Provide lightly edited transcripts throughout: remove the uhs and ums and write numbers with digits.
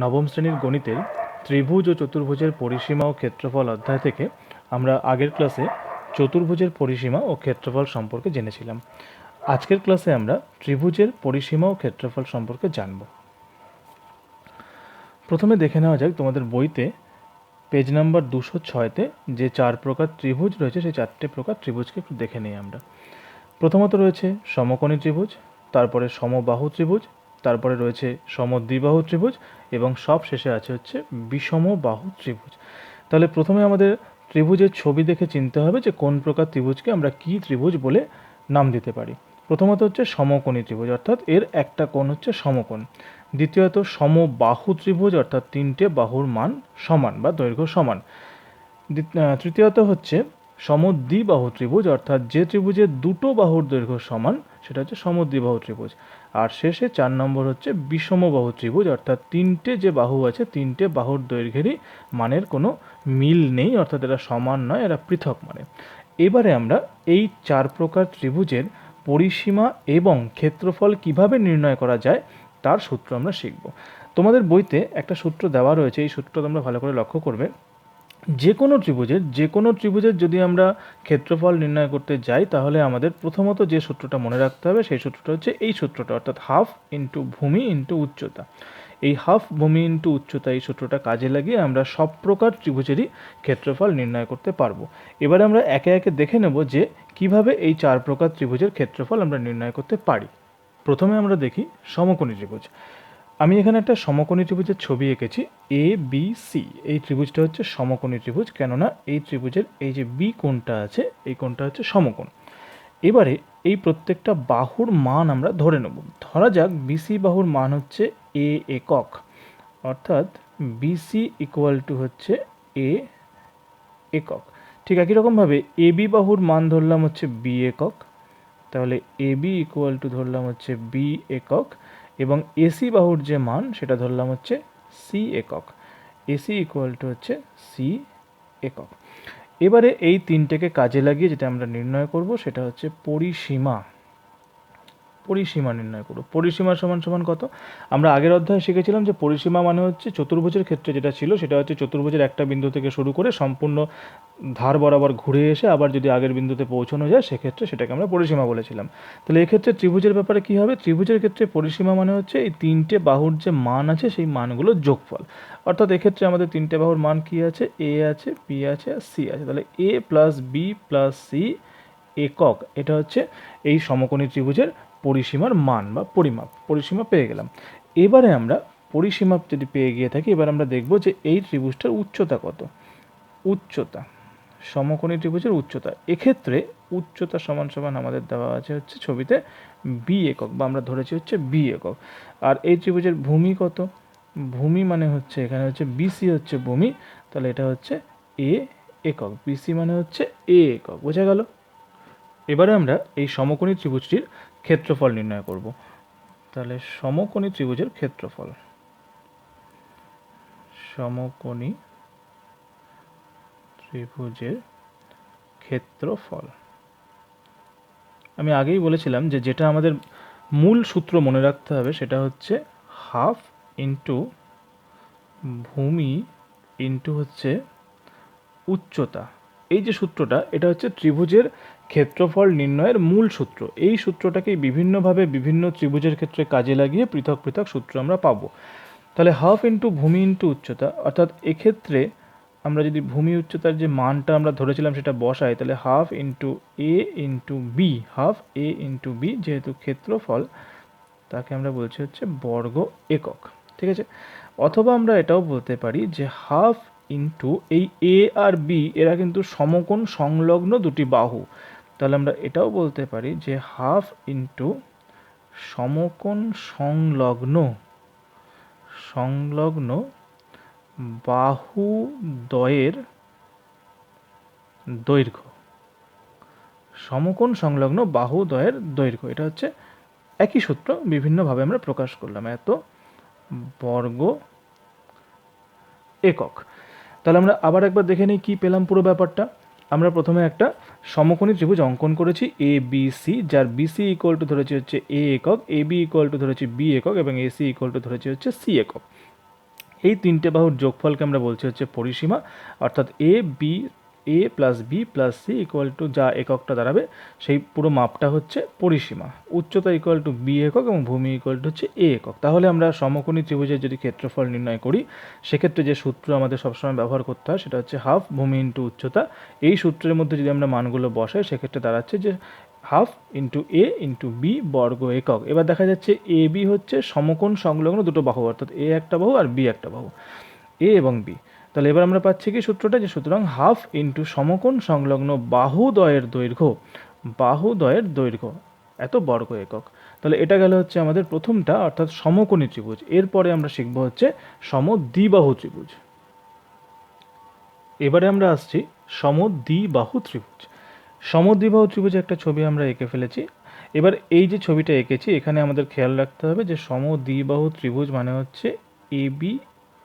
নবম শ্রেণীর গণিতের ত্রিভুজ ও চতুর্ভুজের পরিসীমা ও ক্ষেত্রফল অধ্যায় থেকে আমরা আগের ক্লাসে চতুর্ভুজের পরিসীমা ও ক্ষেত্রফল সম্পর্কে জেনেছিলাম। আজকের ক্লাসে আমরা ত্রিভুজের পরিসীমা ও ক্ষেত্রফল সম্পর্কে জানব। প্রথমে দেখে নেওয়া যাক তোমাদের বইতে পেজ নাম্বার 206-তে যে 4 প্রকার ত্রিভুজ রয়েছে সেই 4টে প্রকার ত্রিভুজকে একটু দেখে নিই আমরা। প্রথমত রয়েছে সমকোণী ত্রিভুজ, তারপরে সমবাহু ত্রিভুজ, তারপরে রয়েছে সমদ্বিবাহু ত্রিভুজ এবং সব শেষে আছে হচ্ছে বিষমবাহু ত্রিভুজ। তাহলে প্রথমে আমাদের ত্রিভুজের ছবি দেখে চিনতে হবে যে কোন প্রকার ত্রিভুজকে আমরা কী ত্রিভুজ বলে নাম দিতে পারি। প্রথমত হচ্ছে সমকোণী ত্রিভুজ, অর্থাৎ এর একটা কোণ হচ্ছে সমকোণ। দ্বিতীয়ত সমবাহু ত্রিভুজ, অর্থাৎ 3টে বাহুর মান সমান বা দৈর্ঘ্য সমান। তৃতীয়ত হচ্ছে সমদ্বিবাহু ত্রিভুজ, অর্থাৎ যে ত্রিভুজের 2টো বাহুর দৈর্ঘ্য সমান সেটা হচ্ছে সমদ্বিবাহু ত্রিভুজ। আর শেষে 4 নম্বর হচ্ছে বিষমবাহু ত্রিভুজ, অর্থাৎ 3টে যে বাহু আছে 3টে বাহুর দৈর্ঘ্যেরই মানের কোনো মিল নেই, অর্থাৎ এরা সমান নয়, এরা পৃথক মানে। এবারে আমরা এই 4 প্রকার ত্রিভুজের পরিসীমা এবং ক্ষেত্রফল কিভাবে নির্ণয় করা যায় তার সূত্র আমরা শিখব। তোমাদের বইতে একটা সূত্র দেওয়া রয়েছে, এই সূত্রটা তোমরা ভালো করে লক্ষ্য করবে। যে কোনো ত্রিভুজের যদি আমরা ক্ষেত্রফল নির্ণয় করতে যাই তাহলে আমাদের প্রথমত যে সূত্রটা মনে রাখতে হবে সেই সূত্রটা হচ্ছে এই সূত্রটা, অর্থাৎ হাফ ইন্টু ভূমি ইন্টু উচ্চতা। এই হাফ ভূমি ইন্টু উচ্চতা এই সূত্রটা কাজে লাগিয়ে আমরা সব প্রকার ত্রিভুজেরই ক্ষেত্রফল নির্ণয় করতে পারবো। এবারে আমরা একে একে দেখে নেব যে কিভাবে এই 4 প্রকার ত্রিভুজের ক্ষেত্রফল আমরা নির্ণয় করতে পারি। প্রথমে আমরা দেখি সমকোণী ত্রিভুজ। আমি এখানে একটা সমকোণী ত্রিভুজের ছবি এঁকেছি এ বি সি। এই ত্রিভুজটা হচ্ছে সমকোণী ত্রিভুজ, কেননা এই ত্রিভুজের এই যে বি কোণটা আছে এই কোণটা হচ্ছে সমকোণ। এবারে এই প্রত্যেকটা বাহুর মান আমরা ধরে নেব। ধরা যাক বিসি বাহুর মান হচ্ছে এ একক, অর্থাৎ বিসি ইকুয়াল টু হচ্ছে এ একক। ঠিক একই রকমভাবে এবি বাহুর মান ধরলাম হচ্ছে বি একক, তাহলে এবি ইকুয়াল টু ধরলাম হচ্ছে বি একক, এবং এসি বাহুর যে মান সেটা ধরলাম হচ্ছে সি একক। এসি ইকুয়াল টু হচ্ছে সি একক। এবারে এই তিনটেকে কাজে লাগিয়ে যেটা আমরা নির্ণয় করব সেটা হচ্ছে পরিসীমা নির্ণয় করব। পরিসীমা সমান সমান কত? আমরা আগের অধ্যায়ে শিখেছিলাম যে পরিসীমা মানে হচ্ছে চতুর্ভুজের ক্ষেত্রে যেটা ছিল সেটা হচ্ছে চতুর্ভুজের একটা বিন্দু থেকে শুরু করে সম্পূর্ণ ধার বরাবর ঘুরে এসে আবার যদি আগের বিন্দুতে পৌঁছানো যায় সেক্ষেত্রে সেটাকে আমরা পরিসীমা বলেছিলাম। তাহলে এক্ষেত্রে ত্রিভুজের ব্যাপারে কী হবে? ত্রিভুজের ক্ষেত্রে পরিসীমা মানে হচ্ছে এই 3টে বাহুর যে মান আছে সেই মানগুলোর যোগফল। অর্থাৎ এক্ষেত্রে আমাদের 3টে বাহুর মান কী আছে? এ আছে, বি আছে আর সি আছে। তাহলে এ প্লাস বি প্লাস সি একক, এটা হচ্ছে এই সমকোণী ত্রিভুজের পরিসীমার মান বা পরিসীমা পেয়ে গেলাম। এবারে আমরা পরিসীমা যদি পেয়ে গিয়ে থাকি, এবার আমরা দেখব যে এই ত্রিভুজটার উচ্চতা কত। উচ্চতা, সমকোণী ত্রিভুজের উচ্চতা, এক্ষেত্রে উচ্চতা সমান সমান আমাদের দেওয়া আছে হচ্ছে ছবিতে বি একক, বা আমরা ধরেছি হচ্ছে বি একক। আর এই ত্রিভুজের ভূমি কত? ভূমি মানে হচ্ছে এখানে হচ্ছে বিসি হচ্ছে ভূমি, তাহলে এটা হচ্ছে এ একক। বিসি মানে হচ্ছে এ একক, বোঝা গেল? এবারে আমরা এই সমকোণী ত্রিভুজটির ক্ষেত্রফল নির্ণয় করব। তাহলে সমকোণী ত্রিভুজের ক্ষেত্রফল, সমকোণী ত্রিভুজের ক্ষেত্রফল, আমি আগেই বলেছিলাম যে যেটা আমাদের মূল সূত্র মনে রাখতে হবে সেটা হচ্ছে হাফ ইন্টু ভূমি ইন্টু হচ্ছে উচ্চতা। এই যে সূত্রটা, এটা হচ্ছে ত্রিভুজের ক্ষেত্রফল নির্ণয়ের মূল সূত্র। এই সূত্রটাকে বিভিন্নভাবে বিভিন্ন ত্রিভুজের ক্ষেত্রে কাজে লাগিয়ে পৃথক পৃথক সূত্র আমরা পাবো। তাহলে হাফ ইন্টু ভূমি ইন্টু উচ্চতা, অর্থাৎ এক্ষেত্রে আমরা যদি ভূমি উচ্চতার যে মানটা আমরা ধরেছিলাম সেটা বসাই, তাহলে হাফ ইন্টু এ ইন্টু বি, হাফ এ ইন্টু বি, যেহেতু ক্ষেত্রফল তাকে আমরা বলছি হচ্ছে বর্গ একক, ঠিক আছে? অথবা আমরা এটাও বলতে পারি যে হাফ ইন্টু এই এ আর বি এরা কিন্তু সমকোণ সংলগ্ন দুটি বাহু, তাহলে আমরা এটাও বলতে পারি যে হাফ ইন্টু সমকোণ সংলগ্ন বাহুদ্বয়ের দৈর্ঘ্য। সমকোণ সংলগ্ন বাহুদ্বয়ের দৈর্ঘ্য, এটা হচ্ছে একই সূত্র, বিভিন্নভাবে আমরা প্রকাশ করলাম, এত বর্গ একক। তাহলে আমরা আবার একবার দেখে নিই কী পেলাম পুরো ব্যাপারটা। আমরা প্রথমে একটা সমকোণী ত্রিভুজ অঙ্কন করেছি এ বি সি, যার বিসি ইকুয়াল টু ধরেছি হচ্ছে এ একক, এ বি ইকুয়াল টু ধরেছি বি একক এবং এসি ইকুয়াল টু ধরেছি হচ্ছে সি একক। এই তিনটে বাহুর যোগফলকে আমরা বলছি হচ্ছে পরিসীমা, অর্থাৎ A plus B plus C equal to যা এককটা দাঁড়াবে সেই পুরো মাপটা হচ্ছে পরিসীমা। উচ্চতা ইকুয়াল টু বি একক এবং ভূমি ইকুয়াল টু হচ্ছে এ একক। তাহলে আমরা সমকোণী ত্রিভুজের যদি ক্ষেত্রফল নির্ণয় করি সেক্ষেত্রে যে সূত্র আমাদের সবসময় ব্যবহার করতে হয় সেটা হচ্ছে হাফ ভূমি ইন্টু উচ্চতা। এই সূত্রের মধ্যে যদি আমরা মানগুলো বসাই সেক্ষেত্রে দাঁড়াচ্ছে যে হাফ ইন্টু এ ইন্টু বি বর্গ একক। এবার দেখা যাচ্ছে এ বি হচ্ছে সমকোণ সংলগ্ন দুটো বাহু, অর্থাৎ এ একটা বাহু আর বি একটা বাহু, এ এবং বি। তাহলে এবার আমরা পাচ্ছি কি সূত্রটা, যে সুতরাং হাফ ইন্টু সমকোণ সংলগ্ন বাহুদ্বয়ের দৈর্ঘ্য এত বর্গ একক। তাহলে এটা গেল হচ্ছে আমাদের প্রথমটা, অর্থাৎ সমকোণী ত্রিভুজ। এরপরে আমরা শিখবো হচ্ছে সমদ্বিবাহু ত্রিভুজ। এবারে আমরা আসছি সমদ্বিবাহু ত্রিভুজ। সমদ্বিবাহু ত্রিভুজে একটা ছবি আমরা এঁকে ফেলেছি। এবার এই যে ছবিটা এঁকেছি এখানে আমাদের খেয়াল রাখতে হবে যে সমদ্বিবাহু ত্রিভুজ মানে হচ্ছে এ বি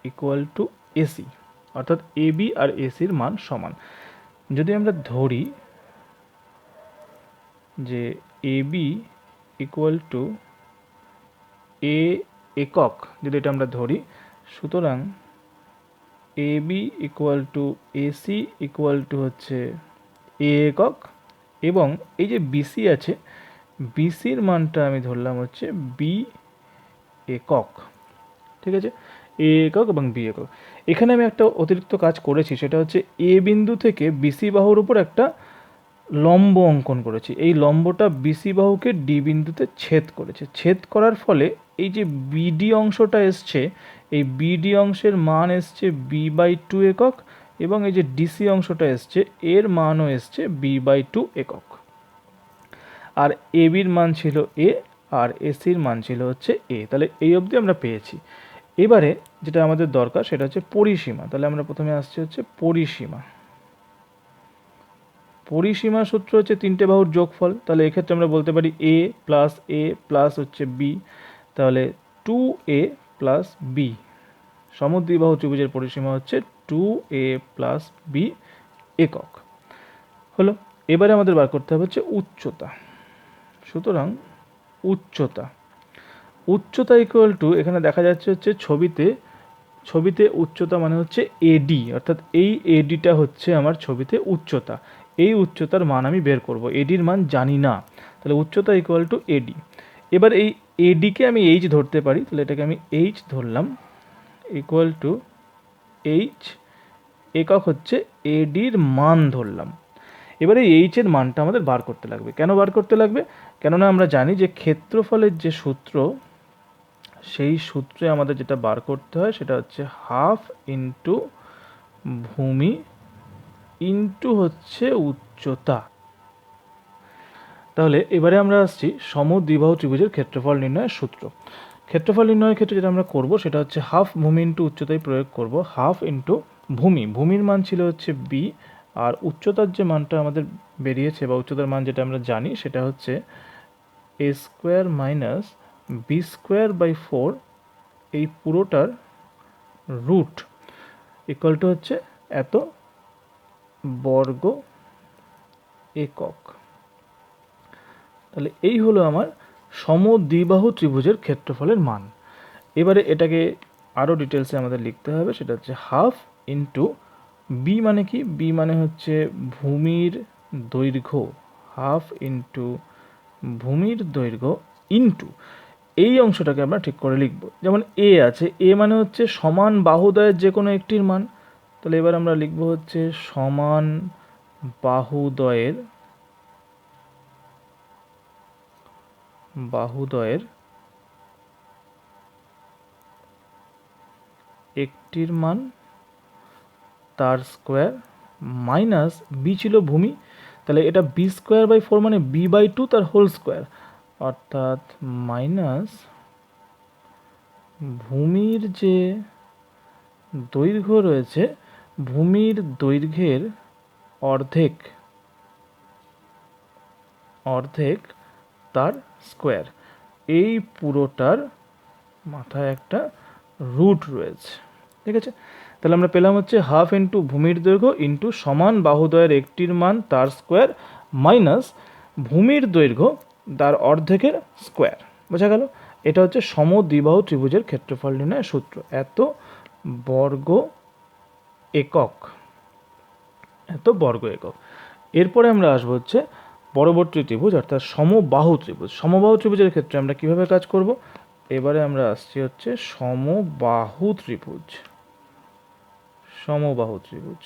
ইকুয়াল টু এসি, অর্থাৎ এ বি আর এসির মান সমান। যদি আমরা ধরি যে A B equal to A একক, যদি এটা আমরা ধরি, সুতরাং A B equal to AC equal to হচ্ছে এ একক, এবং এই যে বিসি আছে বিসির মানটা আমি ধরলাম হচ্ছে বি একক। ঠিক আছে, এ একক এবং বি একক। এখানে আমি একটা অতিরিক্ত কাজ করেছি, সেটা হচ্ছে এ বিন্দু থেকে বিসি বাহুর উপর একটা লম্ব অঙ্কন করেছি। এই লম্বটা বিসি বাহুকে ডি বিন্দুতে ছেদ করেছে। ছেদ করার ফলে এই যে বিডি অংশটা এসছে, এই বিডি অংশের মান এসছে বি বাই টু একক, এবং এই যে ডিসি অংশটা এসছে এর মানও এসছে বি বাই টু একক। আর এ বির মান ছিল এ আর এসির মান ছিল হচ্ছে এ। তাহলে এই অবধি আমরা পেয়েছি। এবারে যেটা আমাদের দরকার সেটা হচ্ছে পরিসীমা। তাহলে আমরা প্রথমে আসছি হচ্ছে পরিসীমা। পরিসীমা সূত্র হচ্ছে তিনটে বাহুর যোগফল। তাহলে এক্ষেত্রে আমরা বলতে পারি এ প্লাস হচ্ছে বি, তাহলে 2a প্লাস বি। সমদ্বিবাহু ত্রিভুজের পরিসীমা হচ্ছে 2a প্লাস বি একক। হলো। এবারে আমাদের বার করতে হবে হচ্ছে উচ্চতা। সুতরাং উচ্চতা ইকুয়াল টু, এখানে দেখা যাচ্ছে হচ্ছে ছবিতে উচ্চতা মানে হচ্ছে এডি, অর্থাৎ এই এডিটা হচ্ছে আমার ছবিতে উচ্চতা। এই উচ্চতার মান আমি বের করব, এডির মান জানি না, তাহলে উচ্চতা ইকুয়াল টু এডি। এবার এই এডিকে আমি এইচ ধরতে পারি, তাহলে এটাকে আমি এইচ ধরলাম ইকুয়াল টু এইচ একক হচ্ছে এডির মান ধরলাম। এবারে এইচ এর মানটা আমাদের বার করতে লাগবে। কেন বার করতে লাগবে? কেননা আমরা জানি যে ক্ষেত্রফলের যে সূত্র, সেই সূত্রে আমাদের যেটা বার করতে হয় সেটা হচ্ছে হাফ ইন্টু ভূমি ইন্টু হচ্ছে উচ্চতা। তাহলে এবারে আমরা আসছি সমদ্বিবাহু ত্রিভুজের ক্ষেত্রফল নির্ণয়ের সূত্র। ক্ষেত্রফল নির্ণয়ের ক্ষেত্রে যেটা আমরা করব সেটা হচ্ছে হাফ ভূমি ইন্টু উচ্চতায় প্রয়োগ করব। হাফ ইন্টু ভূমির মান ছিল হচ্ছে বি, আর উচ্চতার যে মানটা আমাদের বেরিয়েছে বা উচ্চতার মান যেটা আমরা জানি সেটা হচ্ছে A square minus B square by 4, এই পুরোটার রুট ইকুয়াল টু হচ্ছে এত বর্গ একক। তাহলে এই হলো আমার সমদ্বিবাহু ত্রিভুজের ক্ষেত্রফলের মান। এবারে এটাকে আরও ডিটেলসে আমাদের লিখতে হবে, সেটা হচ্ছে হাফ ইন্টু বি মানে কি, বি মানে হচ্ছে ভূমির দৈর্ঘ্য, হাফ ইন্টু ভূমির দৈর্ঘ্য ইন্টু এই অংশটাকে আমরা ঠিক করে লিখব। যেমন এ আছে, এ মানে হচ্ছে সমান বাহুদ্বয়ের যে কোনো একটির মান। তাহলে এবার আমরা লিখব হচ্ছে সমান বাহুদ্বয়ের একটির মান তার স্কোয়ার মাইনাস বি ছিল ভূমি, তাহলে এটা বি স্কোয়ার বাই 4 মানে বি বাই 2 তার হোল স্কোয়ার, অর্থাৎ মাইনাস ভূমির যে দৈর্ঘ্য রয়েছে ভূমির দৈর্ঘ্যের অর্ধেক তার স্কোয়ার। এই পুরোটার মাথায় একটা রুট রয়েছে। ঠিক আছে, তাহলে আমরা পেলাম হচ্ছে হাফ ইন্টু ভূমির দৈর্ঘ্য ইন্টু সমান বাহুদ্বয়ের একটির মান তার স্কোয়ার মাইনাস ভূমির দৈর্ঘ্য তার অর্ধেকের স্কোয়ার। বোঝা গেল? এটা হচ্ছে সমদ্বিবাহু ত্রিভুজের ক্ষেত্রফল নির্ণয়ের সূত্র। এত বর্গ একক, এত বর্গ একক। এরপরে আমরা আসবো হচ্ছে পরবর্তী ত্রিভুজ অর্থাৎ সমবাহু ত্রিভুজ। সমবাহু ত্রিভুজের ক্ষেত্রে আমরা কিভাবে কাজ করব, এবারে আমরা আসছি হচ্ছে সমবাহু ত্রিভুজ। সমবাহু ত্রিভুজ,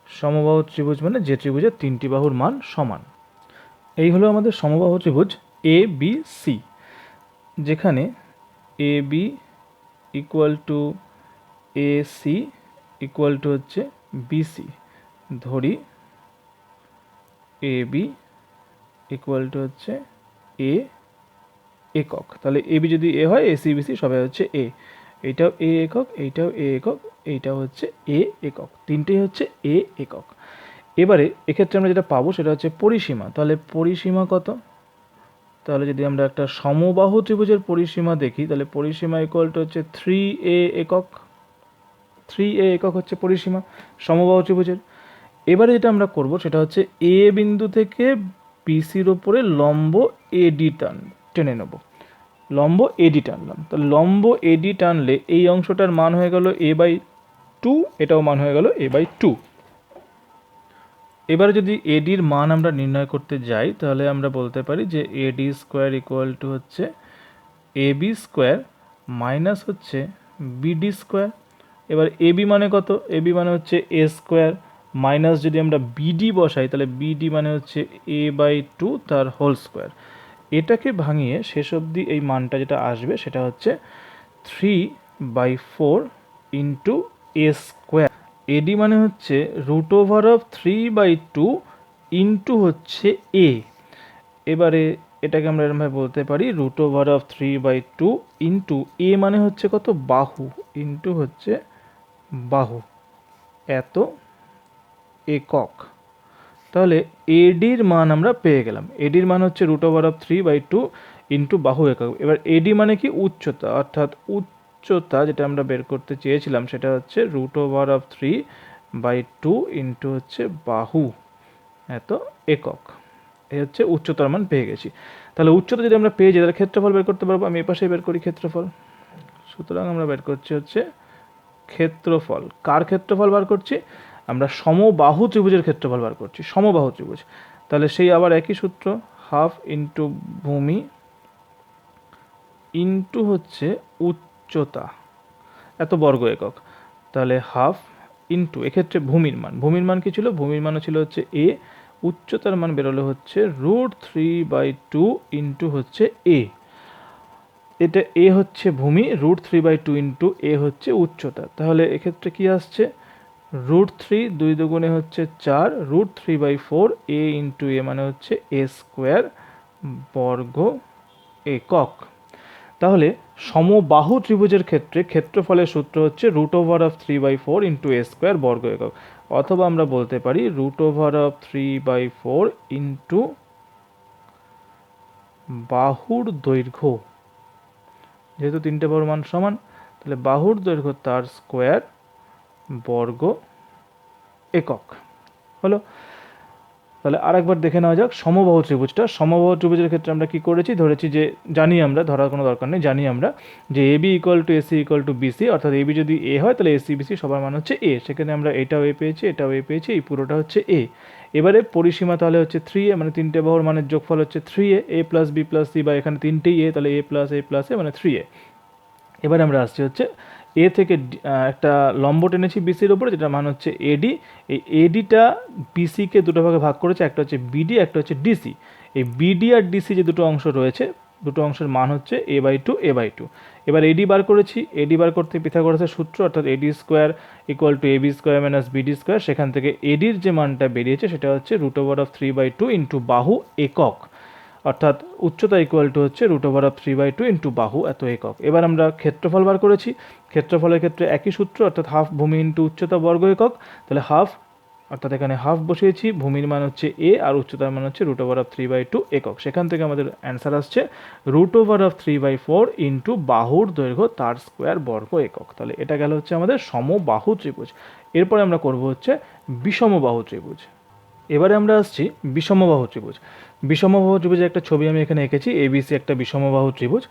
সমবাহু ত্রিভুজ মানে যে ত্রিভুজের তিনটি বাহুর মান সমান। এই হলো আমাদের সমবাহু ত্রিভুজ এ বি সি, যেখানে A B equal to A C equal to হচ্ছে বিসি। ধরি এ বি ইকুয়াল টু হচ্ছে এ একক, তাহলে এ বি যদি এ হয় এসি বিসি সবাই হচ্ছে এ, এইটাও এ একক, এইটাও এ একক, এইটাও হচ্ছে এ একক, তিনটেই হচ্ছে এ একক। এবারে এক্ষেত্রে আমরা যেটা পাবো সেটা হচ্ছে পরিসীমা। তাহলে পরিসীমা কত, তাহলে যদি আমরা একটা সমবাহু ত্রিভুজের পরিসীমা দেখি তাহলে পরিসীমা ইকুয়াল টু হচ্ছে 3a একক। 3a একক হচ্ছে পরিসীমা সমবাহু ত্রিভুজের। এবারে যেটা আমরা করব সেটা হচ্ছে এ বিন্দু থেকে বিসির ওপরে লম্ব এডি টেনে নেব। লম্ব এডি টানলাম, তাহলে লম্ব এডি টানলে এই অংশটার মান হয়ে গেল a/2, এটাও মান হয়ে গেল a/2। এবারে যদি এডির মান আমরা নির্ণয় করতে যাই তাহলে আমরা বলতে পারি যে এডি স্কোয়ার ইকুয়াল টু হচ্ছে এবি স্কোয়ার মাইনাস হচ্ছে বিডি স্কোয়ার। এবার এবি মানে কত, এবি মানে হচ্ছে এ স্কোয়ার মাইনাস যদি আমরা বিডি বসাই তাহলে বিডি মানে হচ্ছে a/2 তার হোল স্কোয়ার। এটাকে ভাঙিয়ে শেষ অবধি এই মানটা যেটা আসবে সেটা হচ্ছে 3/4 ইন্টু এ স্কোয়ার। এডি মানে হচ্ছে √3/2 ইন্টু হচ্ছে এ। এবারে এটাকে আমরা এরকমভাবে বলতে পারি √3/2 ইন্টু এ মানে হচ্ছে কত, বাহু, ইন্টু হচ্ছে বাহু, এত একক। তাহলে এডির মান আমরা পেয়ে গেলাম। এডির মান হচ্ছে √3/2 ইন্টু বাহু একক। এবার এডি মানে কি, উচ্চতা, অর্থাৎ উচ্চতা যেটা আমরা বের করতে চেয়েছিলাম সেটা হচ্ছে √3/2 ইন্টু হচ্ছে বাহু, এত একক। এই হচ্ছে উচ্চতার মান পেয়ে গেছি। তাহলে উচ্চতা যদি আমরা পেয়ে যাই তাহলে ক্ষেত্রফল বের করতে পারবো। আমি এপাশে বের করি ক্ষেত্রফল। সুতরাং আমরা বের করছি হচ্ছে ক্ষেত্রফল। কার ক্ষেত্রফল বার করছি, আমরা সমবাহু ত্রিভুজের ক্ষেত্রফল বার করছি, সমবাহু ত্রিভুজ। তাহলে সেই আবার একই সূত্র, হাফ ইন্টু ভূমি ইন্টু হচ্ছে উচ্চতা, এত বর্গ একক। তাহলে হাফ ইন্টু এক্ষেত্রে ভূমির মান, ভূমির মান কি ছিল, ভূমির মান ছিল হচ্ছে এ, উচ্চতার মান বেরোলো হচ্ছে √3/2 ইন্টু হচ্ছে এ। এটা এ হচ্ছে ভূমি, √3/2 ইন্টু এ হচ্ছে উচ্চতা। তাহলে এক্ষেত্রে কি আসছে, √3 2 দুগুণে হচ্ছে 4, √3/4 এ ইন্টু এ মানে হচ্ছে এ স্কোয়ার বর্গ একক। তাহলে সমবাহু ত্রিভুজের ক্ষেত্রে ক্ষেত্রফলের সূত্র হচ্ছে √3/4 ইন্টু এ স্কোয়ার বর্গ একক, অথবা আমরা বলতে পারি √3/4 ইন্টু বাহুর দৈর্ঘ্য। যেহেতু তিনটে বাহুর মান সমান তাহলে বাহুর দৈর্ঘ্য তার স্কোয়ার বর্গ একক হলো। তাহলে আরেকবার দেখে নেওয়া যাক সমবাহু ত্রিভুজটা। সমবাহু ত্রিভুজের ক্ষেত্রে আমরা কি করেছি, ধরেছি যে জানি আমরা, ধরার কোনো দরকার নেই, জানি আমরা যে AB equal to AC equal to BC, অর্থাৎ এবি যদি এ হয় তাহলে এসি বিসি সবার মান হচ্ছে এ। সেখানে আমরা এটাও এ পেয়েছি, এটাও এ পেয়েছি, এই পুরোটা হচ্ছে এ। এবারে পরিসীমা তাহলে হচ্ছে 3a, মানে তিনটে বাহুর মানের যোগফল হচ্ছে 3a, এ প্লাস বি প্লাস সি, বা এখানে তিনটেই এ, তাহলে এ প্লাস এ মানে 3a। এবারে আমরা আসছি হচ্ছে এ থেকে একটা লম্ব টেনেছি বিসির ওপরে, যেটা মান হচ্ছে এডি। এই এডিটা বিসিকে দুটো ভাগে ভাগ করেছে, একটা হচ্ছে বিডি, একটা হচ্ছে ডিসি। এই বিডি আর ডিসি যে দুটো অংশ রয়েছে, দুটো অংশের মান হচ্ছে a/2 এবার এডি বার করেছি, এডি বার করতে পিথাগোরাসের সূত্র, অর্থাৎ AD square equal to AB square minus BD square. সেখান থেকে এডির যে মানটা বেরিয়েছে সেটা হচ্ছে √3/2 ইন্টু বাহু একক, অর্থাৎ উচ্চতা ইকুয়াল টু হচ্ছে √3/2 ইন্টু বাহু, এত একক। এবার আমরা ক্ষেত্রফল বার করেছি, ক্ষেত্রফলের ক্ষেত্রে একই সূত্র, অর্থাৎ হাফ ভূমি ইন্টু উচ্চতা বর্গ একক। তাহলে হাফ, অর্থাৎ এখানে হাফ বসিয়েছি, ভূমির মান হচ্ছে এ আর উচ্চতার মান হচ্ছে √3/2 একক। সেখান থেকে আমাদের অ্যান্সার আসছে √3/4 ইন্টু বাহুর দৈর্ঘ্য তার স্কোয়ার বর্গ একক। তাহলে এটা গেল হচ্ছে আমাদের সমবাহু ত্রিভুজ। এরপরে আমরা করব হচ্ছে বিষমবাহু ত্রিভুজ। এবারে আমরা আসছি বিষমবাহু ত্রিভুজ। বিষমবাহু ত্রিভুজের একটা ছবি আমি এখানে এঁকেছি, এবিসি একটা বিষমবাহু ত্রিভুজ।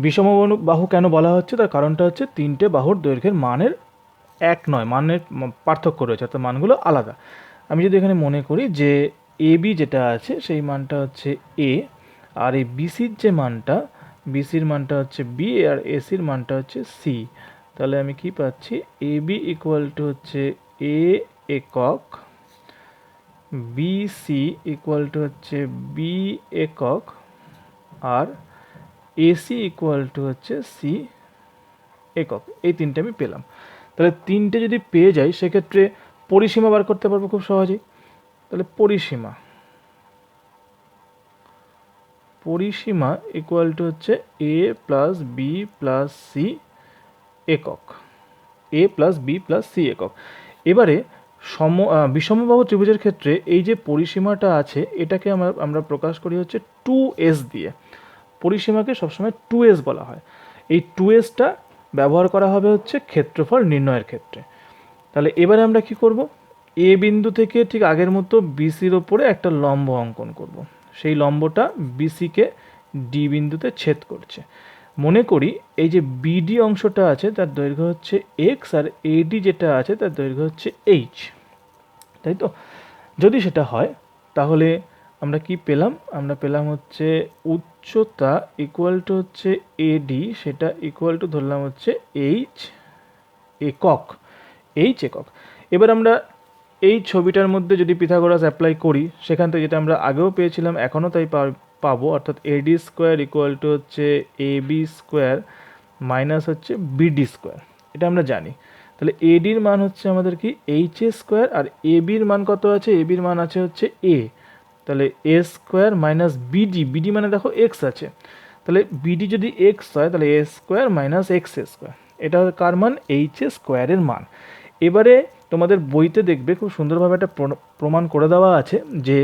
বিষমবাহু কেন বলা হচ্ছে, তার কারণটা হচ্ছে তিনটে বাহুর দৈর্ঘ্যের মানের এক নয়, মানের পার্থক্য রয়েছে, অর্থাৎ মানগুলো আলাদা। আমি যদি এখানে মনে করি যে এ বি যেটা আছে সেই মানটা হচ্ছে এ, আর এই বিসির যে মানটা, বিসির মানটা হচ্ছে বি, আর এসির মানটা হচ্ছে সি, তাহলে আমি কি পাচ্ছি, এ বি ইকুয়াল টু হচ্ছে এ একক, বিসি ইকুয়াল টু হচ্ছে বি একক, আর এসি ইকুয়াল টু হচ্ছে সি একক। এই তিনটে আমি পেলাম। তাহলে তিনটে যদি পেয়ে যাই সেক্ষেত্রে পরিসীমা বার করতে পারবো খুব সহজেই। তাহলে পরিসীমা ইকুয়াল টু হচ্ছে এ প্লাস বি প্লাস সি একক, এ প্লাস বি প্লাস সি একক। এবারে বিষমবাহু ত্রিভুজের ক্ষেত্রে এই যে পরিসীমাটা আছে এটাকে আমরা প্রকাশ করি হচ্ছে 2s দিয়ে। পরিসীমাকে সবসময় 2s বলা হয়। এই 2sটা ব্যবহার করা হবে হচ্ছে ক্ষেত্রফল নির্ণয়ের ক্ষেত্রে। তাহলে এবারে আমরা কি করব, এ বিন্দু থেকে ঠিক আগের মতো বিসির ওপরে একটা লম্ব অঙ্কন করব। সেই লম্বটা বিসিকে ডি বিন্দুতে ছেদ করছে। মনে করি এই যে বিডি অংশটা আছে তার দৈর্ঘ্য হচ্ছে এক্স, আর এডি যেটা আছে তার দৈর্ঘ্য হচ্ছে এইচ, তাই তো? যদি সেটা হয় তাহলে আমরা কি পেলাম, আমরা পেলাম হচ্ছে উচ্চতা ইকুয়াল টু হচ্ছে এডি, সেটা ইকুয়াল টু ধরলাম হচ্ছে এইচ একক, এইচ একক। এবার আমরা এই ছবিটার মধ্যে যদি পিথাগোরাস অ্যাপ্লাই করি সেখান থেকে যেটা আমরা আগেও পেয়েছিলাম এখনও তাই পাবো, অর্থাৎ এডি স্কোয়ার ইকুয়াল টু হচ্ছে এ বি স্কোয়ার মাইনাস হচ্ছে বিডি স্কোয়ার, এটা আমরা জানি। তাহলে এডির মান হচ্ছে আমাদের কি এইচ এ স্কোয়ার, আর এ বির মান কত আছে, এ বির মান আছে হচ্ছে এ, তাহলে এ স্কোয়ার মাইনাস বিডি, বিডি মানে দেখো এক্স আছে, তাহলে বিডি যদি এক্স হয় তাহলে এ স্কোয়ার মাইনাস এক্স এ স্কোয়ার, এটা কার মান, এইচ এ স্কোয়ারের মান। এবারে তোমাদের বইতে দেখবে খুব সুন্দরভাবে একটা প্রমাণ করে দেওয়া আছে যে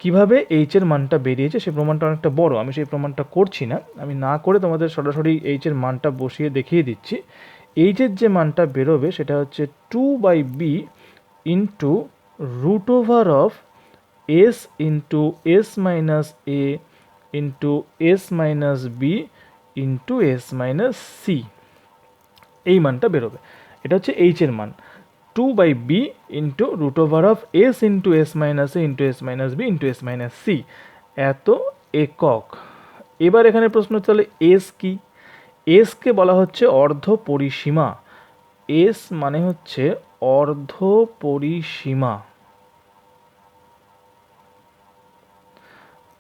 কিভাবে এইচের মানটা বেরিয়েছে। সেই প্রমাণটা অনেকটা বড়, আমি সেই প্রমাণটা করছি না, আমি না করে তোমাদের সরাসরি এইচের মানটা বসিয়ে দেখিয়ে দিচ্ছি। এইচের যে মানটা বেরোবে সেটা হচ্ছে 2/b into root over of S into S minus A into S minus B into S minus C, এই মানটা বেরোবে। এটা হচ্ছে এইচের মান, 2/b into root over of S into S minus A into S minus B into S minus C, এত একক। এবার এখানে প্রশ্ন তাহলে এস কি, এসকে বলা হচ্ছে অর্ধ পরিসীমা, এস মানে হচ্ছে অর্ধ পরিসীমা,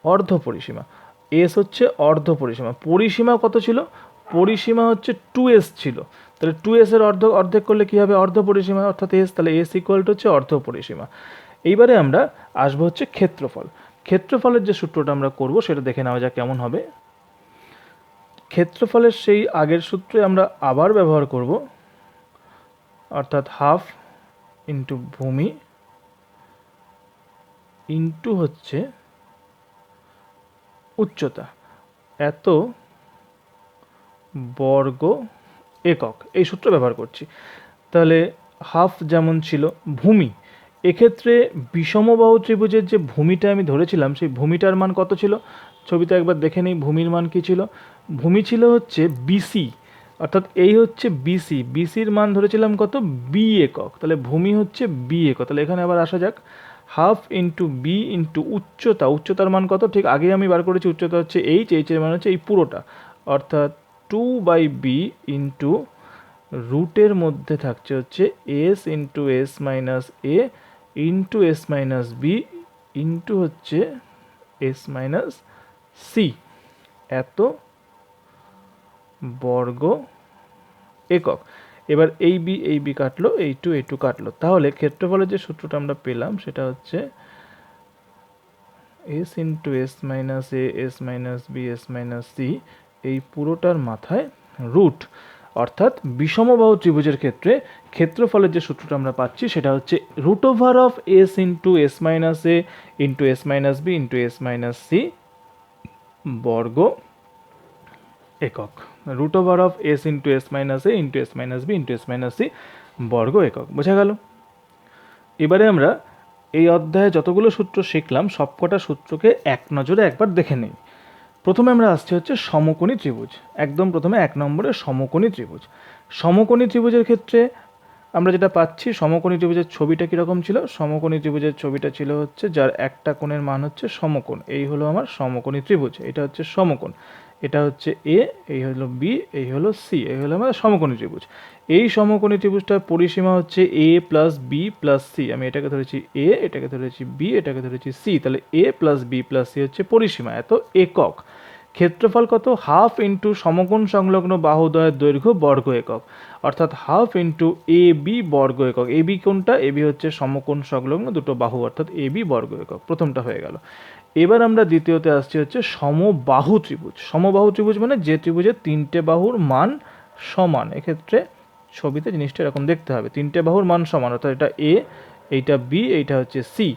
অর্ধ পরিসীমা, এস হচ্ছে অর্ধ পরিসীমা। পরিসীমা কত ছিল, পরিসীমা হচ্ছে 2s ছিল, তাহলে 2s এর অর্ধেক করলে কি হবে, অর্ধ পরিসীমা অর্থাৎ এস, তাহলে এস ইকুয়াল টু হচ্ছে অর্ধ পরিসীমা। এইবারে আমরা আসবো হচ্ছে ক্ষেত্রফল। ক্ষেত্রফলের যে সূত্রটা আমরা করব সেটা দেখে নেওয়া যাক কেমন হবে। ক্ষেত্রফলের সেই আগের সূত্রে আমরা আবার ব্যবহার করব, অর্থাৎ হাফ ইন্টু ভূমি ইন্টু হচ্ছে উচ্চতা এত বর্গ একক, এই সূত্র ব্যবহার করছি। তাহলে হাফ যেমন ছিল, ভূমি, এক্ষেত্রে বিষমবাহু ত্রিভুজের যে ভূমিটা আমি ধরেছিলাম সেই ভূমিটার মান কত ছিল, ছবিতে একবার দেখে নিই ভূমির মান কি ছিল। ভূমি ছিল হচ্ছে বিসি, অর্থাৎ এই হচ্ছে বিসি, বিসির মান ধরেছিলাম কত, বি একক, তাহলে ভূমি হচ্ছে বি একক। তাহলে এখানে আবার আসা যাক, হাফ ইন্টু বি ইন্টু উচ্চতা, উচ্চতার মান কত, ঠিক আগে আমি বার করেছি, উচ্চতা হচ্ছে এইচ, এইচের মান হচ্ছে এই পুরোটা, অর্থাৎ 2/b ইন্টু রুটের মধ্যে থাকছে হচ্ছে S into S minus A into S minus B into হচ্ছে এস মাইনাস সি, এত বর্গ একক। এবার এই বি কাটলো, এই টু কাটলো, তাহলে ক্ষেত্রফলের যে সূত্রটা আমরা পেলাম সেটা হচ্ছে S into S minus A S minus B S minus C, এই পুরোটার মাথায় রুট, অর্থাৎ বিষমবাহু ত্রিভুজের ক্ষেত্রে ক্ষেত্রফলের যে সূত্রটা আমরা পাচ্ছি সেটা হচ্ছে root over of S into S minus A into S minus B into S minus C বর্গ একক, root over of S into S minus A into S minus B into S minus C বর্গ একক। বোঝা গেল? এবারে আমরা এই অধ্যায়ে যতগুলো সূত্র শিখলাম সবকটা সূত্রকে এক নজরে একবার দেখে নিই। প্রথমে আমরা আসছি হচ্ছে সমকোণী ত্রিভুজ, একদম প্রথমে 1 নম্বরে সমকোণী ত্রিভুজ। সমকোণী ত্রিভুজের ক্ষেত্রে আমরা যেটা পাচ্ছি, সমকোণী ত্রিভুজের ছবিটা কীরকম ছিল? সমকোণী ত্রিভুজের ছবিটা ছিল হচ্ছে যার একটা কোণের মান হচ্ছে সমকোণ। এই হলো আমার সমকোণী ত্রিভুজ, এটা হচ্ছে সমকোণ, এটা হচ্ছে এ, এই হলো বি, এই হলো সি, এই হলো আমাদের সমকোণী ত্রিভুজ। এই সমকোণী ত্রিভুজটার পরিসীমা হচ্ছে এ প্লাস বি প্লাস সি। আমি এটাকে ধরেছি এ, এটাকে ধরেছি বি, এটাকে ধরেছি সি, তাহলে এ প্লাস বি প্লাস সি হচ্ছে পরিসীমা, এত একক। ক্ষেত্রফল কত? হাফ ইন্টু সমকোণ সংলগ্ন বাহুদ্বয়ের দৈর্ঘ্য বর্গ একক, অর্থাৎ হাফ ইন্টু এ বি বর্গ একক। এ বি কোনটা? এ বি হচ্ছে সমকোণ সংলগ্ন দুটো বাহু, অর্থাৎ এ বি বর্গ একক। প্রথমটা হয়ে গেল। এবার আমরা দ্বিতীয়তে আসছি হচ্ছে সমবাহু ত্রিভুজ। সমবাহু ত্রিভুজ মানে যে ত্রিভুজের 3টে বাহুর মান সমান। এক্ষেত্রে ছবিতে জিনিসটা এরকম দেখতে হবে, 3টে বাহুর মান সমান, অর্থাৎ এটা এ, এইটা বি, এইটা হচ্ছে সি।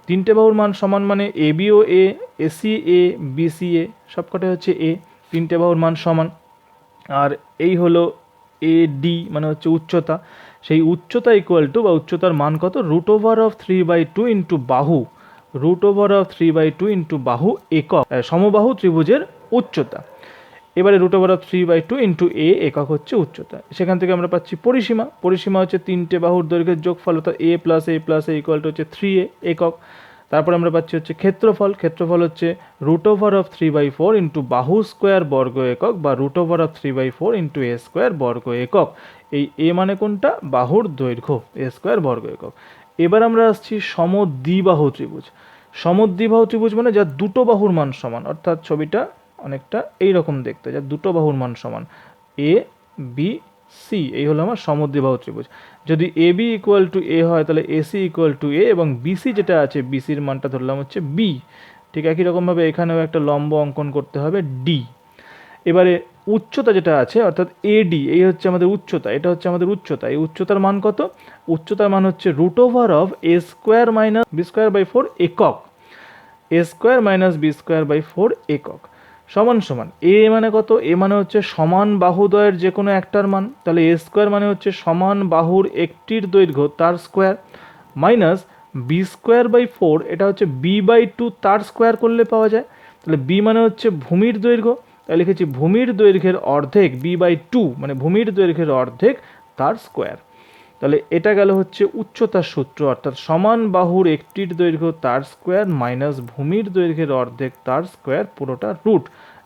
3টে বাহুর মান সমান মানে A B O A, AC A, BC এ, সবকটাই হচ্ছে এ। 3টে বাহুর মান সমান। আর এই হলো এ ডি মানে হচ্ছে উচ্চতা। সেই উচ্চতা ইকুয়াল টু, বা উচ্চতার মান কত? √3/2 ইন্টু বাহু, √3/2 ইন্টু বাহু একক, সমবাহু ত্রিভুজের উচ্চতা। এবারে √3/2 ইন্টু এ একক হচ্ছে উচ্চতা। সেখান থেকে আমরা পাচ্ছি পরিসীমা। পরিসীমা হচ্ছে 3টে বাহুর দৈর্ঘ্যের যোগফল, অর্থাৎ A plus A plus A equal to হচ্ছে 3a একক। তারপর আমরা পাচ্ছি হচ্ছে ক্ষেত্রফল। ক্ষেত্রফল হচ্ছে √3/4 ইন্টু বাহু স্কোয়ার বর্গ একক, বা √3/4 ইন্টু এ স্কোয়ার বর্গ একক। এই এ মানে কোনটা? বাহুর দৈর্ঘ্য, এ স্কোয়ার বর্গ একক। এবার আমরা আসছি সমদ্বিবাহু ত্রিভুজ। সমদ্বিবাহু ত্রিভুজ মানে যার দুটো বাহুর মান সমান, অর্থাৎ ছবিটা অনেকটা এইরকম দেখতে, যার দুটো বাহুর মান সমান, এ বি সি। এই হলো আমার সমদ্বিবাহু ত্রিভুজ। যদি এ বি ইকুয়াল টু এ হয় তাহলে এসি ইকুয়াল টু এ, এবং বিসি যেটা আছে বিসির মানটা ধরলাম হচ্ছে বি। ঠিক একই রকমভাবে এখানেও একটা লম্ব অঙ্কন করতে হবে ডি। এবারে উচ্চতা যেটা আছে, অর্থাৎ এডি, এই হচ্ছে আমাদের উচ্চতা, এটা হচ্ছে আমাদের উচ্চতা। এই উচ্চতার মান কত? উচ্চতার মান হচ্ছে √(a²-b²/4 একক, a²-b²/4 একক, সমান সমান এ মানে কত? এ মানে হচ্ছে সমান বাহুদ্বয়ের যে কোনো একটার মান, তাহলে এ স্কোয়ার মানে হচ্ছে সমান বাহুর একটির দৈর্ঘ্য তার স্কোয়ার, মাইনাস b²/4, এটা হচ্ছে b/2 তার স্কোয়ার করলে পাওয়া যায়। তাহলে বি মানে হচ্ছে ভূমির দৈর্ঘ্য, তাই লিখেছি ভূমির দৈর্ঘ্যের অর্ধেক, b/2 মানে ভূমির দৈর্ঘ্যের অর্ধেক তার স্কোয়ার। তাহলে এটা গেল হচ্ছে উচ্চতার সূত্র, অর্থাৎ সমান বাহুর একটির দৈর্ঘ্য তার স্কোয়ার মাইনাস ভূমির দৈর্ঘ্যের অর্ধেক তার স্কোয়ার, পুরোটা রুট,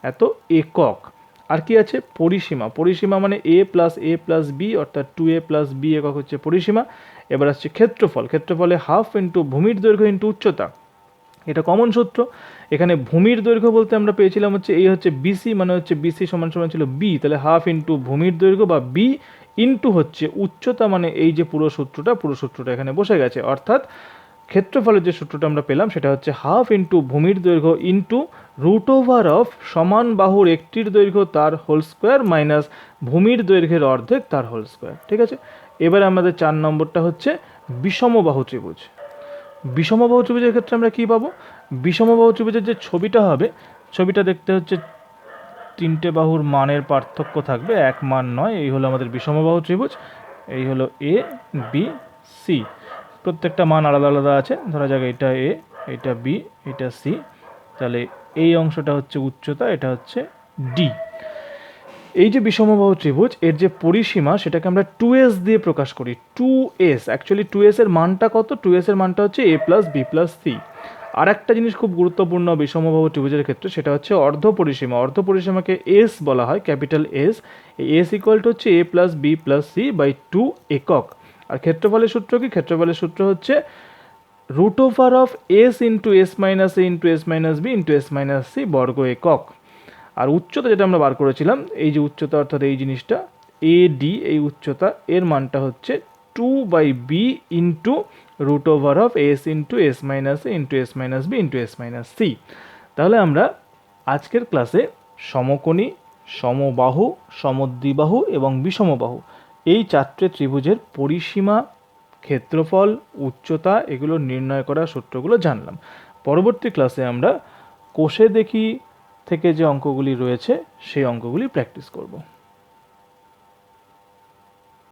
এত একক। আর কি আছে? পরিসীমা। পরিসীমা মানে এ প্লাস এ প্লাস বি, অর্থাৎ 2a প্লাস বি একক হচ্ছে পরিসীমা। এবার আসছে ক্ষেত্রফল। ক্ষেত্রফলে হাফ ইন্টু ভূমির দৈর্ঘ্য ইন্টু উচ্চতা, এটা কমন সূত্র। এখানে ভূমির দৈর্ঘ্য বলতে আমরা পেয়েছিলাম হচ্ছে এই হচ্ছে বিসি, মানে হচ্ছে বিসি সমান সমান ছিল বি, তাহলে হাফ ইন্টু ভূমির দৈর্ঘ্য বা বি ইন্টু হচ্ছে উচ্চতা, মানে এই যে পুরো সূত্রটা এখানে বসে গেছে। অর্থাৎ ক্ষেত্রফলের যে সূত্রটা আমরা পেলাম সেটা হচ্ছে হাফ ইন্টু ভূমির দৈর্ঘ্য ইন্টু √(, সমান বাহুর একটির দৈর্ঘ্য তার হোল স্কোয়ার মাইনাস ভূমির দৈর্ঘ্যের অর্ধেক তার হোল স্কোয়ার। ঠিক আছে। এবার আমাদের 4 নম্বরটা হচ্ছে বিষমবাহু ত্রিভুজ। বিষমবাহু ত্রিভুজের ক্ষেত্রে আমরা কী পাবো? বিষমবাহু ত্রিভুজের যে ছবিটা হবে, ছবিটা দেখতে হচ্ছে 3টে বাহুর মানের পার্থক্য থাকবে, এক মান নয়। এই হলো আমাদের বিষমবাহু ত্রিভুজ। এই হলো এ বি সি, প্রত্যেকটা মান আলাদা আলাদা আছে। ধরা যাক এটা এ, এটা বি, এটা সি, তাহলে এই অংশটা হচ্ছে উচ্চতা, এটা হচ্ছে ডি। এই যে বিষমবাহু ত্রিভুজ, এর যে পরিসীমা সেটাকে আমরা 2s দিয়ে প্রকাশ করি। 2s, অ্যাকচুয়ালি 2s এর মানটা কত? 2s এর মানটা হচ্ছে a plus B plus C. আর একটা জিনিস খুব গুরুত্বপূর্ণ বিষমবাহু ত্রিভুজের ক্ষেত্রে, সেটা হচ্ছে অর্ধ পরিসীমা। অর্ধ পরিসীমাকে এস বলা হয়, ক্যাপিটাল এস। এই এস ইকুয়াল টু হচ্ছে a plus B plus C by 2 একক। আর ক্ষেত্রফলের সূত্র কি? ক্ষেত্রফলের সূত্র হচ্ছে √(s into S minus A into S minus B into S minus C বর্গ একক। আর উচ্চতা যেটা আমরা বার করেছিলাম, এই যে উচ্চতা অর্থাৎ এই জিনিসটা এ ডি, এই উচ্চতা এর মানটা হচ্ছে 2/b into √(s into S minus A into S minus B into S minus C. তাহলে আমরা আজকের ক্লাসে সমকোণী, সমবাহু, সমদ্বিবাহু এবং বিষমবাহু এই 4টে ত্রিভুজের পরিসীমা, ক্ষেত্রফল, উচ্চতা এগুলো নির্ণয় করার সূত্রগুলো জানলাম। পরবর্তী ক্লাসে আমরা কোষে দেখি থেকে যে অঙ্কগুলি রয়েছে সেই অঙ্কগুলি প্র্যাকটিস করব।